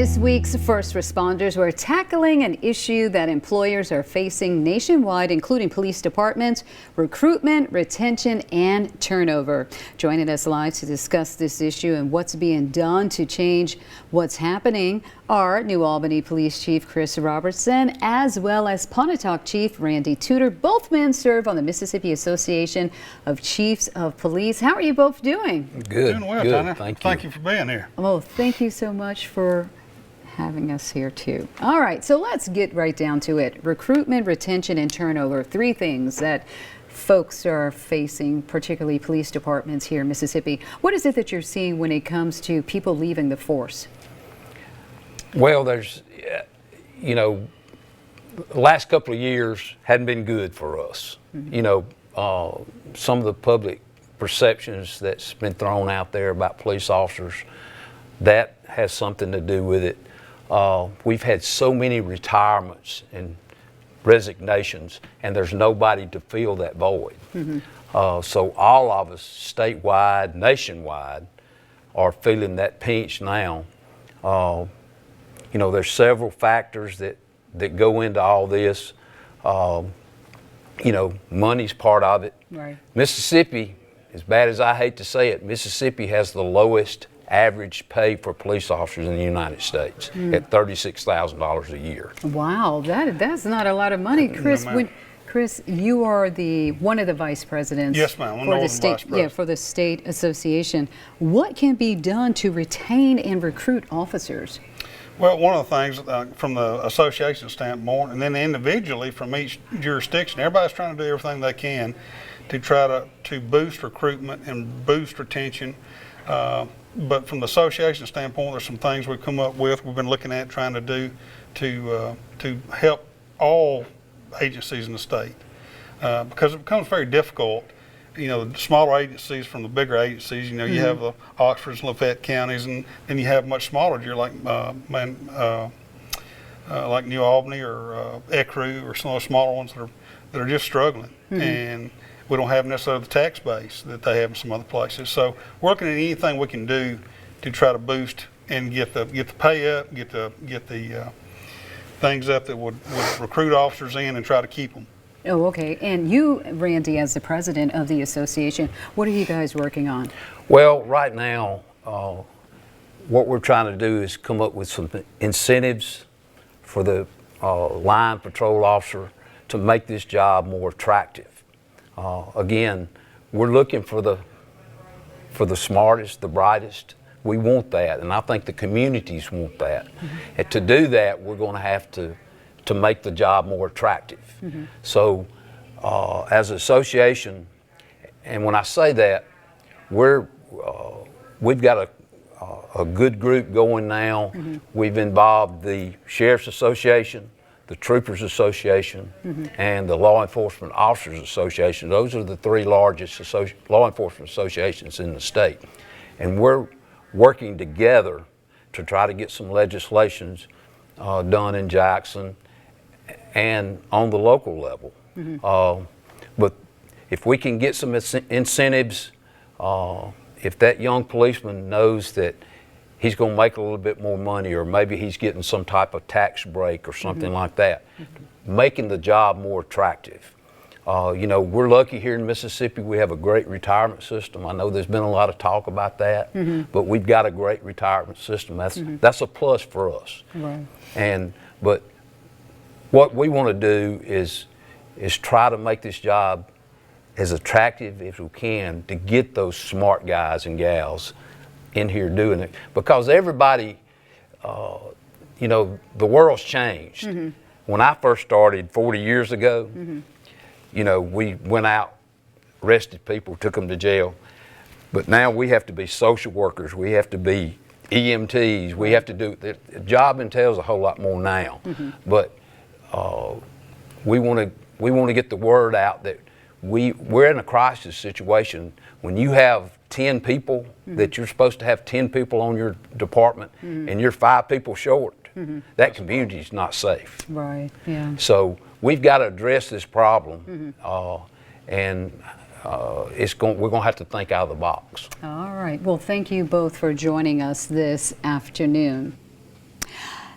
this week's First Responders, we're tackling an issue that employers are facing nationwide, including police departments, recruitment, retention, and turnover. Joining us live to discuss this issue and what's being done to change what's happening are New Albany Police Chief Chris Robertson, as well as Pontotoc Chief Randy Tutor. Both men serve on the Mississippi Association of Chiefs of Police. How are you both doing? Good. Doing well, good. Tanya. Thank you for being here. Oh, thank you so much for having us here too. All right, so let's get right down to it. Recruitment, retention, and turnover. Three things that folks are facing, particularly police departments here in Mississippi. What is it that you're seeing when it comes to people leaving the force? Well, there's, you know, the last couple of years hadn't been good for us. Mm-hmm. You know, some of the public perceptions that's been thrown out there about police officers, that has something to do with it. We've had so many retirements and resignations, and there's nobody to fill that void. Mm-hmm. So all of us, statewide, nationwide, are feeling that pinch now. You know, there's several factors that go into all this. You know, money's part of it. Right. Mississippi, as bad as I hate to say it, Mississippi has the lowest average pay for police officers in the United States at $36,000 a year. Wow, that's not a lot of money, Chris. No, Chris, you are one of the vice presidents. Yes, ma'am. For the state, for the state association. What can be done to retain and recruit officers? Well, one of the things from the association standpoint, and then individually from each jurisdiction, everybody's trying to do everything they can to try to boost recruitment and boost retention. But from the association standpoint, there's some things we've come up with, we've been looking at trying to do to help all agencies in the state. Because it becomes very difficult. You know, the smaller agencies from the bigger agencies, you know, you have the Oxford and Lafayette counties, and then you have much smaller, you're like New Albany or Ecru or some of the smaller ones that are just struggling. And we don't have necessarily the tax base that they have in some other places. So we're looking at anything we can do to try to boost and get the pay up, get the things up that would recruit officers in and try to keep them. Oh, okay. And you, Randy, as the president of the association, what are you guys working on? Well, right now, what we're trying to do is come up with some incentives for the line patrol officer to make this job more attractive. Again, we're looking for the smartest, the brightest. We want that, and I think the communities want that. Mm-hmm. And to do that, we're going to have to make the job more attractive. Mm-hmm. So as an association, and when I say that, we've got a good group going now. Mm-hmm. We've involved the Sheriff's Association, the Troopers Association, and the Law Enforcement Officers Association. Those are the three largest law enforcement associations in the state. And we're working together to try to get some legislations done in Jackson and on the local level. But if we can get some incentives, if that young policeman knows that he's going to make a little bit more money, or maybe he's getting some type of tax break or something like that, making the job more attractive. You know, we're lucky here in Mississippi, we have a great retirement system. I know there's been a lot of talk about that, but we've got a great retirement system. That's a plus for us. Right. But what we want to do is try to make this job as attractive as we can to get those smart guys and gals in here doing it, because everybody, you know, the world's changed. When I first started 40 years ago, you know, we went out, arrested people, took them to jail, but now we have to be social workers, we have to be EMTs, we have to do, the job entails a whole lot more now. But we want to get the word out that we're in a crisis situation. When you have 10 people, that you're supposed to have 10 people on your department, and you're 5 people short, that community's not safe. Right, yeah. So we've got to address this problem, and we're going to have to think out of the box. All right. Well, thank you both for joining us this afternoon.